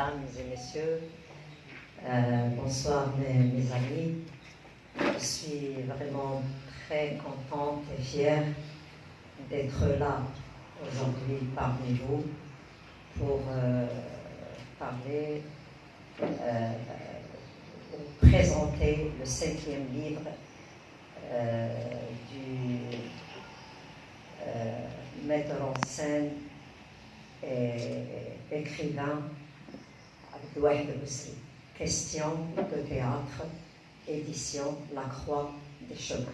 mesdames et messieurs, bonsoir mes amis. Je suis vraiment très contente et fière d'être là aujourd'hui parmi vous pour parler ou présenter le 5e livre du metteur en scène et écrivain Abdouahed El-Osri. Question de théâtre, édition La Croix des Chemins.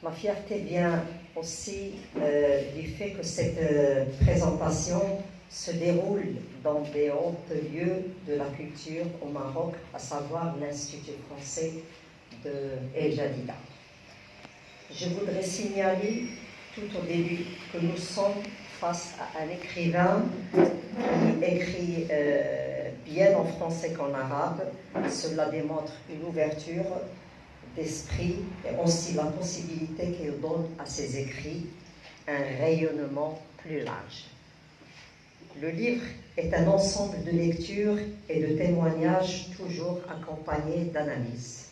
Ma fierté vient aussi du fait que cette présentation se déroule dans des hauts lieux de la culture au Maroc, à savoir l'Institut français de El Jadida. Je voudrais signaler tout au début que nous sommes face à un écrivain qui écrit bien en français qu'en arabe. Cela démontre une ouverture d'esprit et aussi la possibilité qu'il donne à ses écrits un rayonnement plus large. Le livre est un ensemble de lectures et de témoignages toujours accompagnés d'analyses.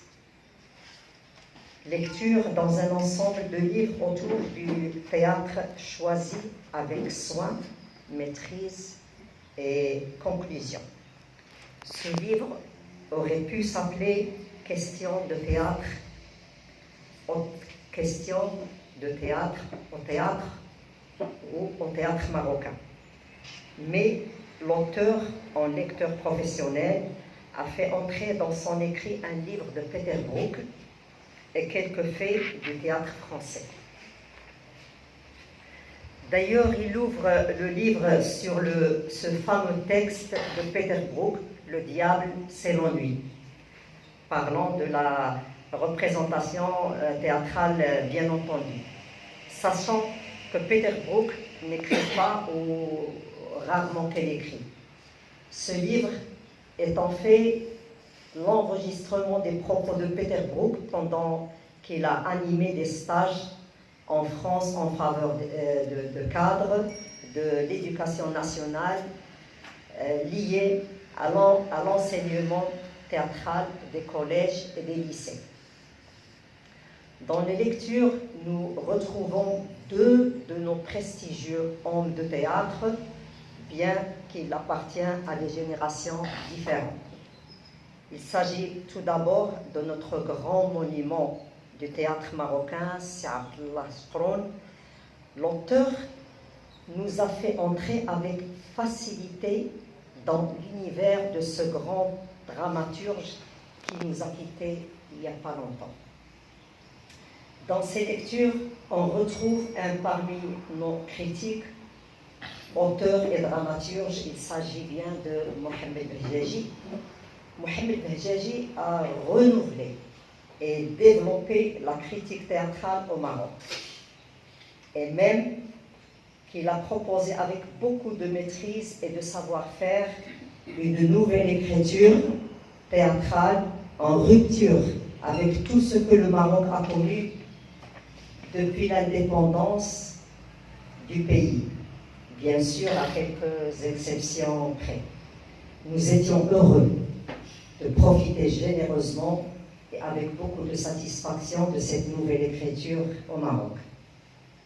Lecture dans un ensemble de livres autour du théâtre choisi avec soin, maîtrise et conclusion. Ce livre aurait pu s'appeler Question de théâtre au théâtre ou au théâtre marocain. Mais l'auteur, en lecteur professionnel, a fait entrer dans son écrit un livre de Peter Brook et quelques faits du théâtre français. D'ailleurs, il ouvre le livre sur ce fameux texte de Peter Brook, Le diable, c'est l'ennui, parlant de la représentation théâtrale, bien entendu, sachant que Peter Brook n'écrit pas ou rarement qu'elle écrit. Ce livre est en fait l'enregistrement des propos de Peter Brook pendant qu'il a animé des stages en France en faveur de cadres de l'éducation nationale liés à l'enseignement théâtral des collèges et des lycées. Dans les lectures, nous retrouvons deux de nos prestigieux hommes de théâtre, bien qu'il appartient à des générations différentes. Il s'agit tout d'abord de notre grand monument du théâtre marocain, Si Abdellah Sproun. L'auteur nous a fait entrer avec facilité dans l'univers de ce grand dramaturge qui nous a quittés il n'y a pas longtemps. Dans ces lectures, on retrouve un parmi nos critiques, auteurs et dramaturges. Il s'agit bien de Mohamed Behjaji. Mohamed Behjaji a renouvelé et développé la critique théâtrale au Maroc. Et même qu'il a proposé avec beaucoup de maîtrise et de savoir-faire une nouvelle écriture théâtrale en rupture avec tout ce que le Maroc a connu depuis l'indépendance du pays. Bien sûr, à quelques exceptions près. Nous étions heureux de profiter généreusement et avec beaucoup de satisfaction de cette nouvelle écriture au Maroc.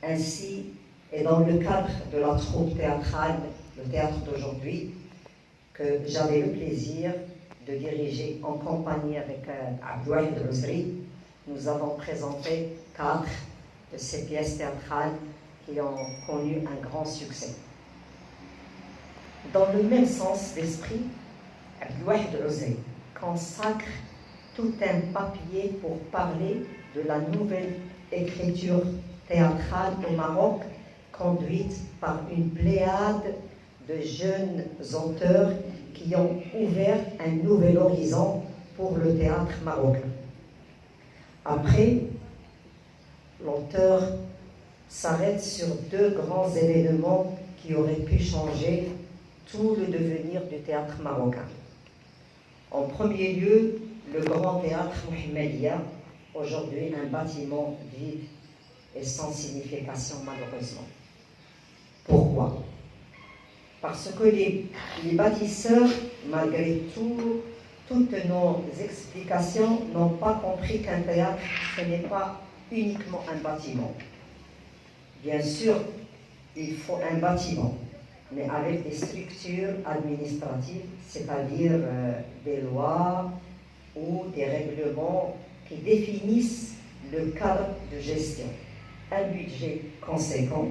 Ainsi, et dans le cadre de la troupe théâtrale, le théâtre d'aujourd'hui, que j'avais le plaisir de diriger en compagnie avec Abdouahed El-Osri, nous avons présenté 4 de ces pièces théâtrales qui ont connu un grand succès. Dans le même sens d'esprit, Abdouahed El-Osri consacre tout un papier pour parler de la nouvelle écriture théâtrale au Maroc, conduite par une pléiade de jeunes auteurs qui ont ouvert un nouvel horizon pour le théâtre marocain. Après, l'auteur s'arrête sur 2 grands événements qui auraient pu changer tout le devenir du théâtre marocain. En premier lieu, le grand théâtre Mohammedia, aujourd'hui un bâtiment vide et sans signification malheureusement. Pourquoi? Parce que les bâtisseurs, malgré toutes nos explications, n'ont pas compris qu'un théâtre, ce n'est pas uniquement un bâtiment. Bien sûr, il faut un bâtiment, mais avec des structures administratives, c'est-à-dire des lois ou des règlements qui définissent le cadre de gestion, un budget conséquent,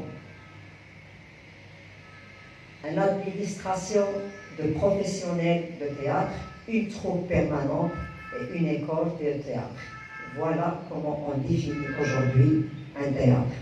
une administration de professionnels de théâtre, une troupe permanente et une école de théâtre. Voilà comment on définit aujourd'hui un théâtre.